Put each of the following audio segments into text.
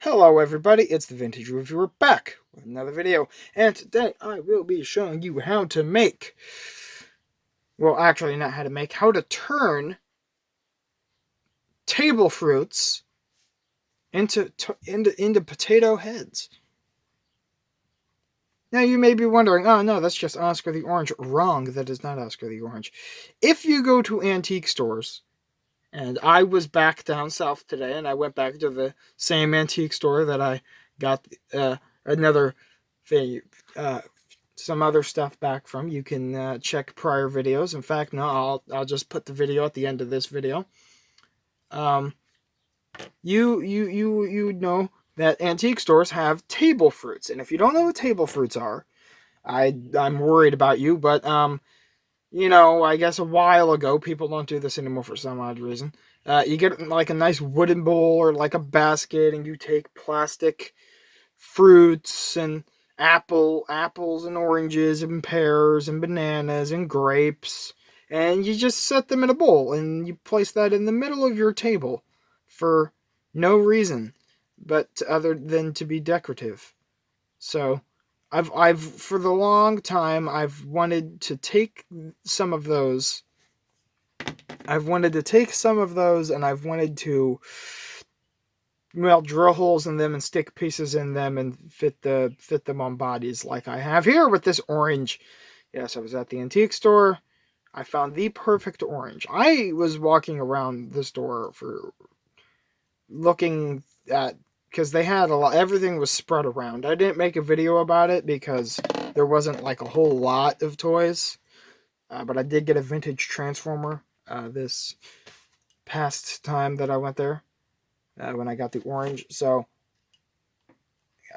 Hello everybody, it's the Vintage Reviewer back with another video, and today I will be showing you how to make, well actually not how to make, how to turn table fruits into potato heads. Now you may be wondering, oh no, that's just Oscar the Orange. Wrong, that is not Oscar the Orange. If you go to antique stores, and I was back down south today, and I went back to the same antique store that I got another thing, some other stuff back from. You can check prior videos. In fact, no, I'll just put the video at the end of this video. You know that antique stores have table fruits, and if you don't know what table fruits are, I'm worried about you, but you know, I guess a while ago, people don't do this anymore for some odd reason. You get like a nice wooden bowl or like a basket, and you take plastic fruits and apples and oranges and pears and bananas and grapes, and you just set them in a bowl, and you place that in the middle of your table for no reason but other than to be decorative. So I've for the long time I've wanted to take some of those. I've wanted to take some of those, and I've wanted to, well, drill holes in them and stick pieces in them and fit them on bodies like I have here with this orange. Yes, I was at the antique store. I found the perfect orange. I was walking around the store for looking at, because they had a lot, everything was spread around. I didn't make a video about it because there wasn't like a whole lot of toys, but I did get a vintage Transformer this past time that I went there when I got the orange. So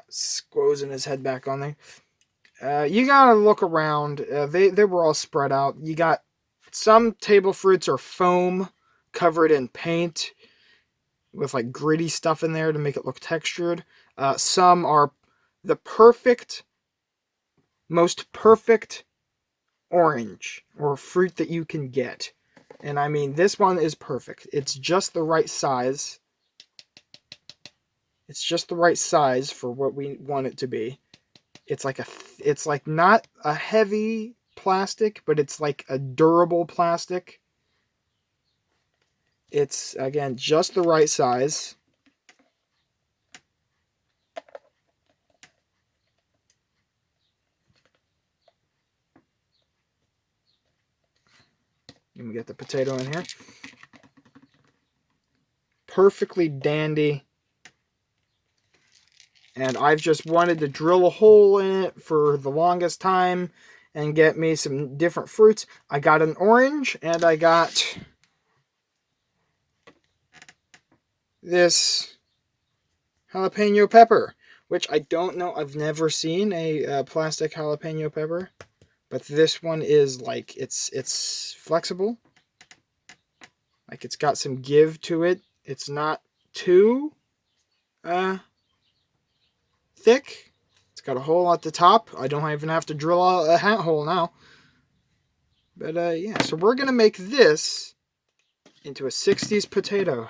squozing his head back on there. You gotta look around. They were all spread out. You got some table fruits are foam covered in paint with like gritty stuff in there to make it look textured. Some are the most perfect orange or fruit that you can get. And I mean, this one is perfect. It's just the right size. It's just the right size for what we want it to be. It's like it's like not a heavy plastic, but it's like a durable plastic. It's, again, just the right size. Let me get the potato in here. Perfectly dandy. And I've just wanted to drill a hole in it for the longest time and get me some different fruits. I got an orange, and I got this jalapeno pepper, which I don't know. I've never seen a plastic jalapeno pepper, but this one is like, it's flexible. Like, it's got some give to it. It's not too thick. It's got a hole at the top. I don't even have to drill a hat hole now. But yeah, so we're gonna make this into a 60s potato.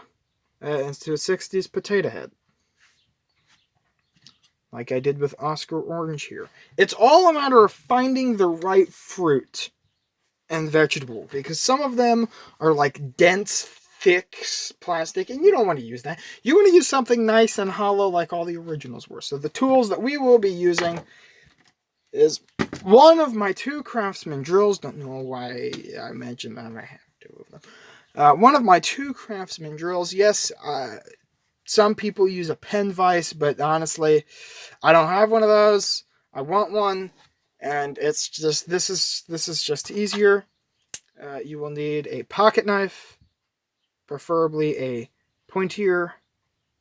Into a 60s potato head. Like I did with Oscar Orange here. It's all a matter of finding the right fruit and vegetable, because some of them are like dense, thick plastic, and you don't want to use that. You want to use something nice and hollow like all the originals were. So the tools that we will be using is one of my two Craftsman drills. Don't know why I mentioned that. I have two of them. One of my two Craftsman drills. Yes, some people use a pen vise, but honestly, I don't have one of those. I want one, and it's just, this is just easier. You will need a pocket knife, preferably a pointier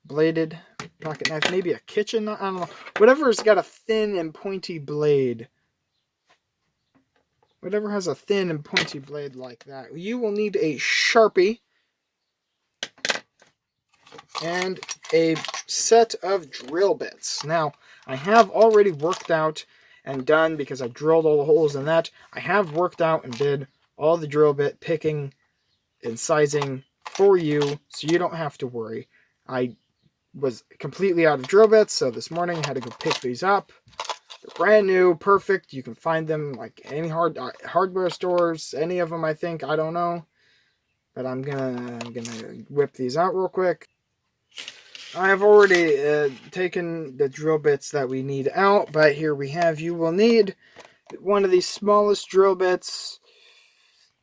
bladed pocket knife, maybe a kitchen, I don't know, whatever's got a thin and pointy blade. Whatever has a thin and pointy blade like that. You will need a Sharpie and a set of drill bits. Now, I have already worked out and done, because I drilled all the holes in that, I have worked out and did all the drill bit picking and sizing for you, so you don't have to worry. I was completely out of drill bits, so this morning I had to go pick these up. They're brand new, perfect. You can find them like any hardware stores, any of them, I think. I don't know, but I'm gonna whip these out real quick. I have already taken the drill bits that we need out, but here we have. You will need one of these smallest drill bits.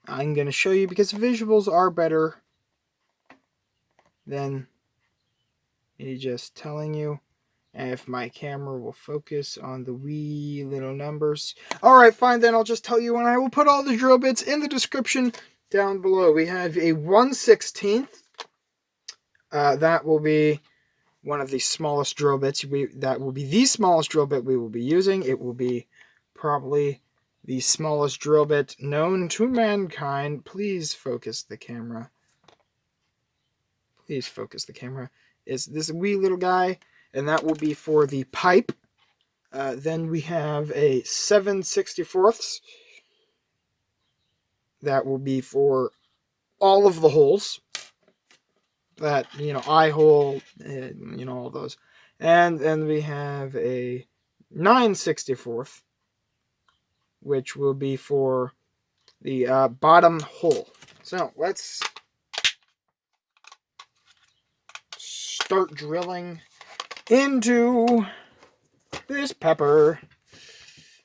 I'm gonna show you because visuals are better than me just telling you. And if my camera will focus on the wee little numbers. Alright, fine, then I'll just tell you, and I will put all the drill bits in the description down below. We have a 1/16. That will be one of the smallest drill bits. That will be the smallest drill bit we will be using. It will be probably the smallest drill bit known to mankind. Please focus the camera. Please focus the camera. Is this wee little guy, and that will be for the pipe. Then we have a 7/64. That will be for all of the holes. That, eye hole, all those. And then we have a 9/64, which will be for the bottom hole. So let's start drilling into this pepper.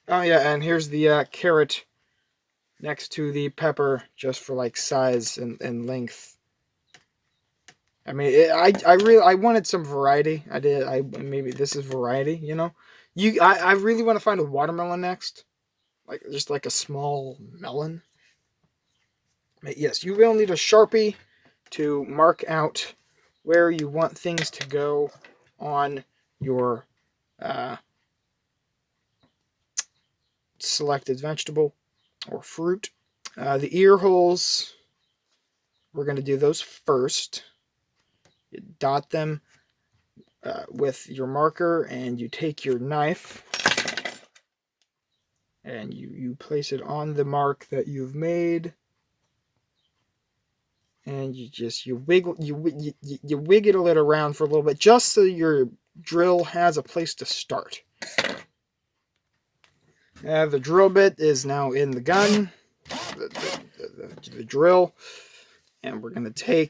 Oh yeah, and here's the carrot next to the pepper, just for like size and length. I mean, I wanted some variety. Maybe this is variety, I really want to find a watermelon next, like just like a small melon. But yes, you will need a Sharpie to mark out where you want things to go on your selected vegetable or fruit. The ear holes, we're going to do those first. You dot them with your marker, and you take your knife and you place it on the mark that you've made, and you wiggle it around for a little bit, just so your drill has a place to start. The drill bit is now in the gun, the drill, and we're going to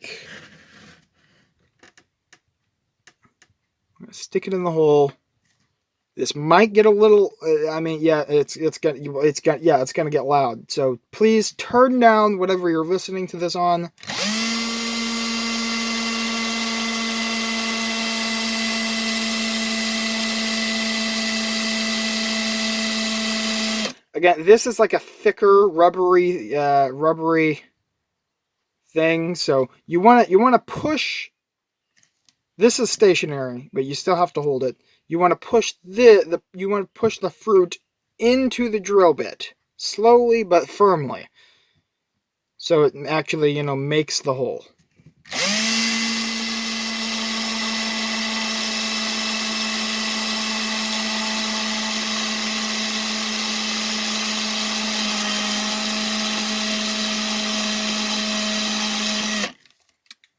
stick it in the hole. This might get a little, it's gonna get loud. So please turn down whatever you're listening to this on. Again, this is like a thicker, rubbery thing. So you want to push. This is stationary, but you still have to hold it. You want to push the fruit into the drill bit, slowly but firmly, so it actually, makes the hole.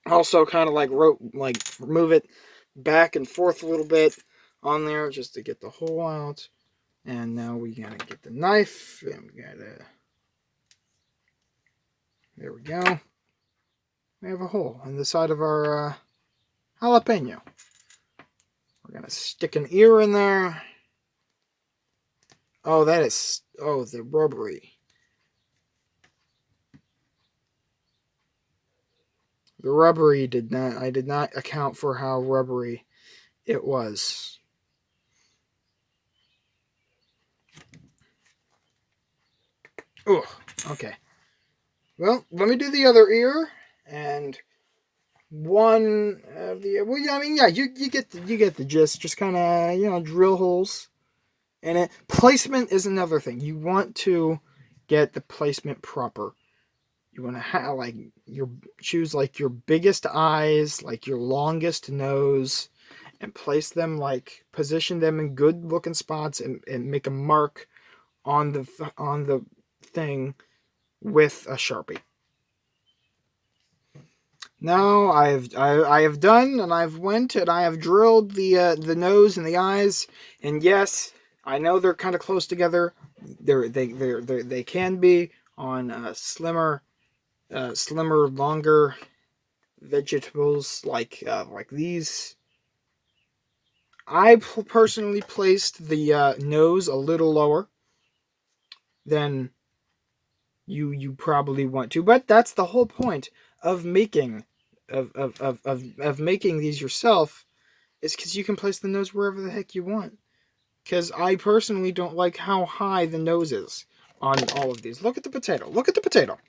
Also, kind of like move it back and forth a little bit on there just to get the hole out. And now we gotta get the knife, and there we go. We have a hole on the side of our jalapeno. We're gonna stick an ear in there. Oh, the rubbery. The rubbery I did not account for how rubbery it was. Oh, okay. Well, let me do the other ear, and one of the, well, yeah, I mean, yeah, you get the gist. Just kind of, drill holes in it. Placement is another thing. You want to get the placement proper. You want to have choose your biggest eyes, like your longest nose, and place them, position them in good looking spots, and make a mark on the thing with a Sharpie. Now I have done, and I've went and I have drilled the nose and the eyes, and yes, I know they're kind of close together. They can be on slimmer, longer vegetables like these. I personally placed the nose a little lower than you probably want to, but that's the whole point of making of making these yourself, is because you can place the nose wherever the heck you want. Because I personally don't like how high the nose is on all of these. Look at the potato. Look at the potato.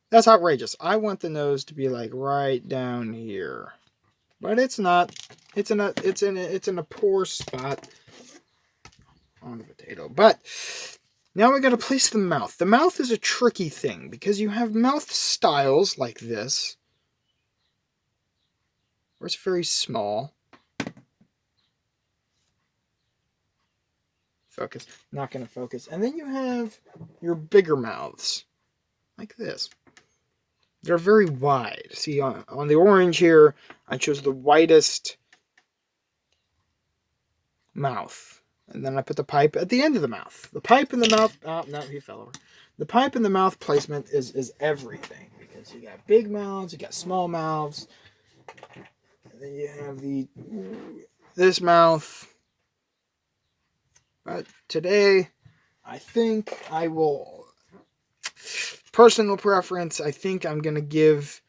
That's outrageous. I want the nose to be like right down here, but it's not. It's in a poor spot on the potato. But now we got to place the mouth. The mouth is a tricky thing because you have mouth styles like this, where it's very small. Focus. Not going to focus. And then you have your bigger mouths, like this. They're very wide. See, on the orange here, I chose the widest mouth. And then I put the pipe at the end of the mouth. The pipe in the mouth... Oh, no, he fell over. The pipe in the mouth placement is everything. Because you got big mouths, you got small mouths. And then you have this mouth. But today, I think I will... Personal preference, I think I'm going to give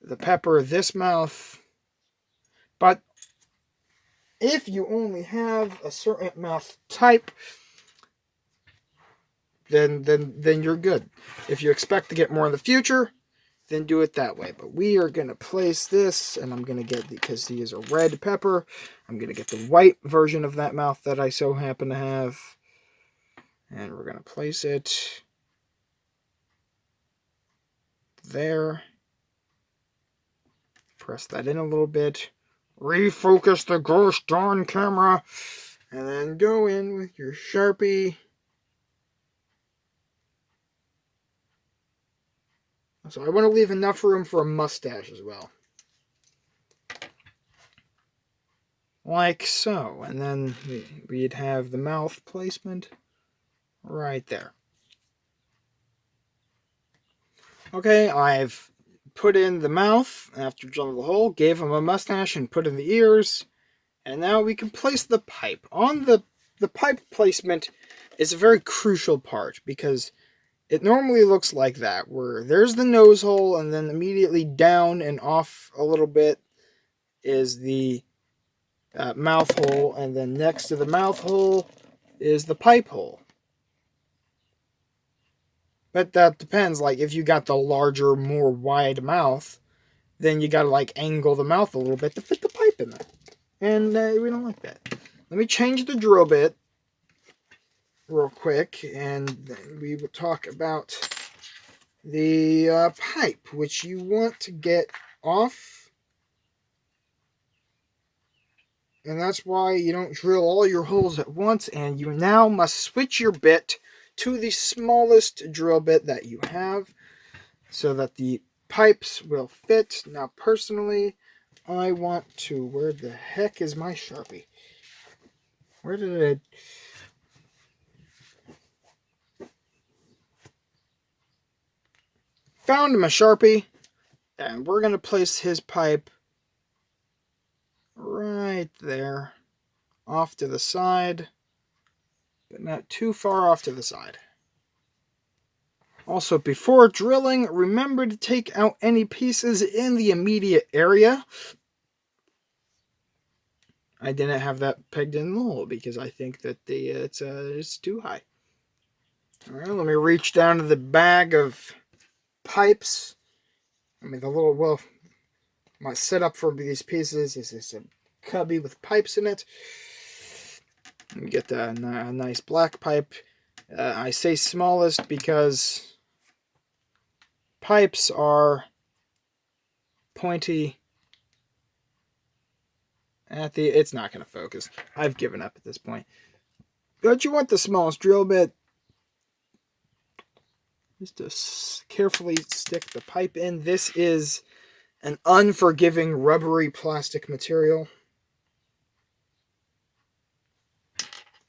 the pepper this mouth. But if you only have a certain mouth type, then you're good. If you expect to get more in the future, then do it that way. But we are going to place this, and I'm going to get, because he is a red pepper, I'm going to get the white version of that mouth that I so happen to have. And we're going to place it there. Press that in a little bit. Refocus the gosh darn camera. And then go in with your Sharpie. So I want to leave enough room for a mustache as well. Like so. And then we'd have the mouth placement right there. Okay, I've put in the mouth after drilling the hole, gave him a mustache, and put in the ears. And now we can place the pipe. On the pipe placement is a very crucial part, because it normally looks like that, where there's the nose hole, and then immediately down and off a little bit is the mouth hole, and then next to the mouth hole is the pipe hole. But that depends, like if you got the larger, more wide mouth, then you gotta like angle the mouth a little bit to fit the pipe in there. And we don't like that. Let me change the drill bit real quick, and then we will talk about the pipe, which you want to get off. And that's why you don't drill all your holes at once, and you now must switch your bit to the smallest drill bit that you have so that the pipes will fit. Now, personally, I want to... Where the heck is my Sharpie? Where did I... Found my Sharpie, and we're going to place his pipe right there, off to the side, but not too far off to the side. Also, before drilling, remember to take out any pieces in the immediate area. I didn't have that pegged in the hole because I think that it's too high. All right, let me reach down to the bag of pipes. I mean, my setup for these pieces is a cubby with pipes in it. Let me get a nice black pipe. I say smallest because pipes are pointy at the... It's not going to focus. I've given up at this point. But you want the smallest drill bit. Just to carefully stick the pipe in. This is an unforgiving rubbery plastic material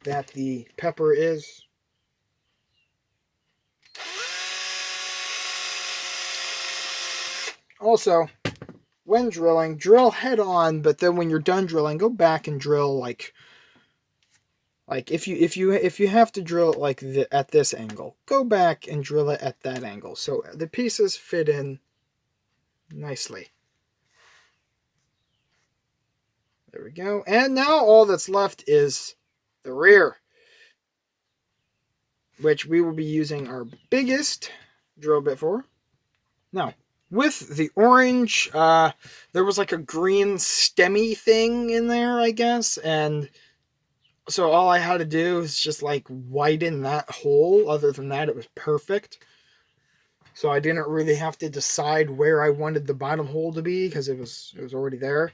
that the pepper is. Also, when drilling, drill head on, but then when you're done drilling, go back and drill like if you have to drill it like at this angle, go back and drill it at that angle so the pieces fit in nicely. There we go. And now all that's left is the rear, which we will be using our biggest drill bit for. Now, with the orange, there was like a green stemmy thing in there, I guess, and so all I had to do is just like widen that hole. Other than that, it was perfect. So I didn't really have to decide where I wanted the bottom hole to be because it was already there.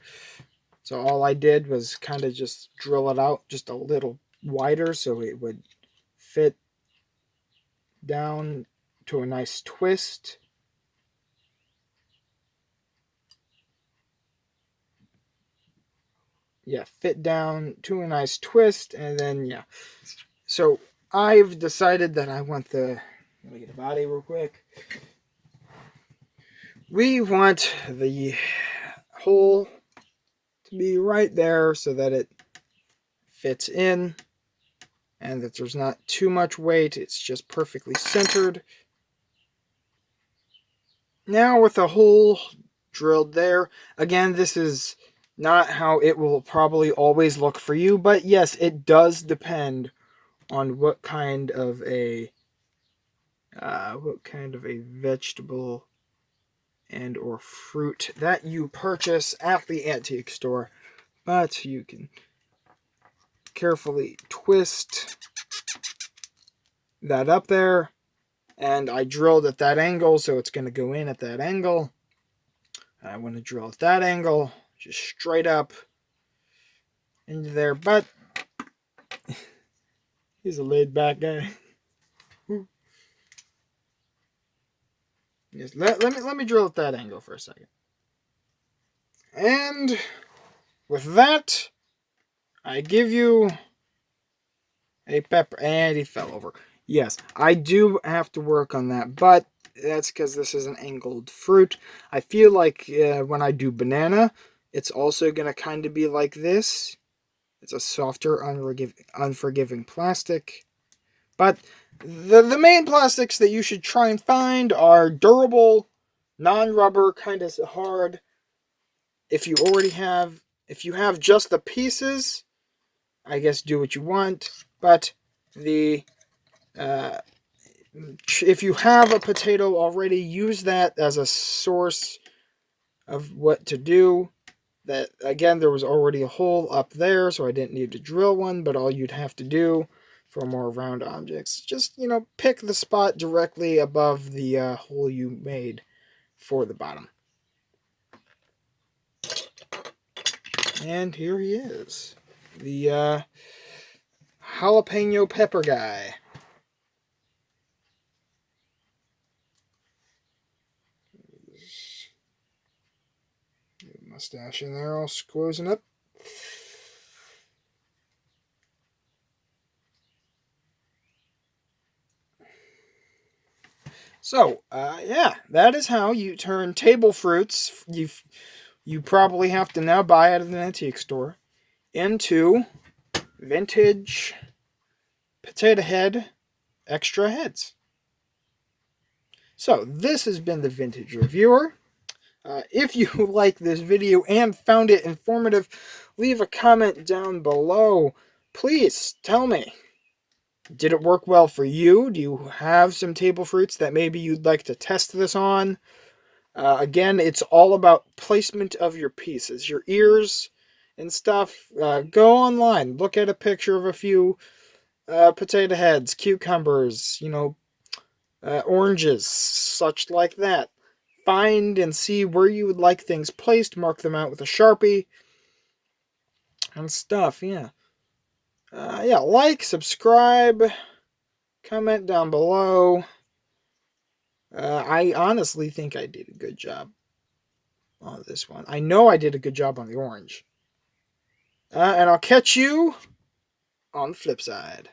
So all I did was kind of just drill it out just a little wider so it would fit down to a nice twist. Yeah, fit down to a nice twist, and then yeah. So I've decided that I want let me get the body real quick. We want the hole to be right there so that it fits in and that there's not too much weight. It's just perfectly centered. Now with the hole drilled there, again, this is not how it will probably always look for you, but yes, it does depend on what kind of a vegetable and or fruit that you purchase at the antique store. But you can carefully twist that up there, and I drilled at that angle, so it's going to go in at that angle. I want to drill at that angle, just straight up into there, but he's a laid back guy. Yes, let me drill at that angle for a second. And with that, I give you a pepper. And he fell over. Yes, I do have to work on that, but that's because this is an angled fruit. I feel like when I do banana, it's also going to kind of be like this. It's a softer, unforgiving plastic. But the main plastics that you should try and find are durable, non-rubber, kind of hard. If you have just the pieces, I guess do what you want. But if you have a potato already, use that as a source of what to do. That again, there was already a hole up there, so I didn't need to drill one. But all you'd have to do for more round objects, just pick the spot directly above the hole you made for the bottom. And here he is, the jalapeno pepper guy. Mustache in there, all squozen up. So, yeah, that is how you turn table fruits you probably have to now buy at an antique store into vintage potato head extra heads. So, this has been the Vintage Reviewer. If you like this video and found it informative, leave a comment down below. Please tell me, did it work well for you? Do you have some table fruits that maybe you'd like to test this on? Again, it's all about placement of your pieces, your ears and stuff. Go online, look at a picture of a few potato heads, cucumbers, oranges, such like that. Find and see where you would like things placed, mark them out with a Sharpie and stuff, yeah. Like, subscribe, comment down below. I honestly think I did a good job. on this one. I know I did a good job on the orange. And I'll catch you on the flip side.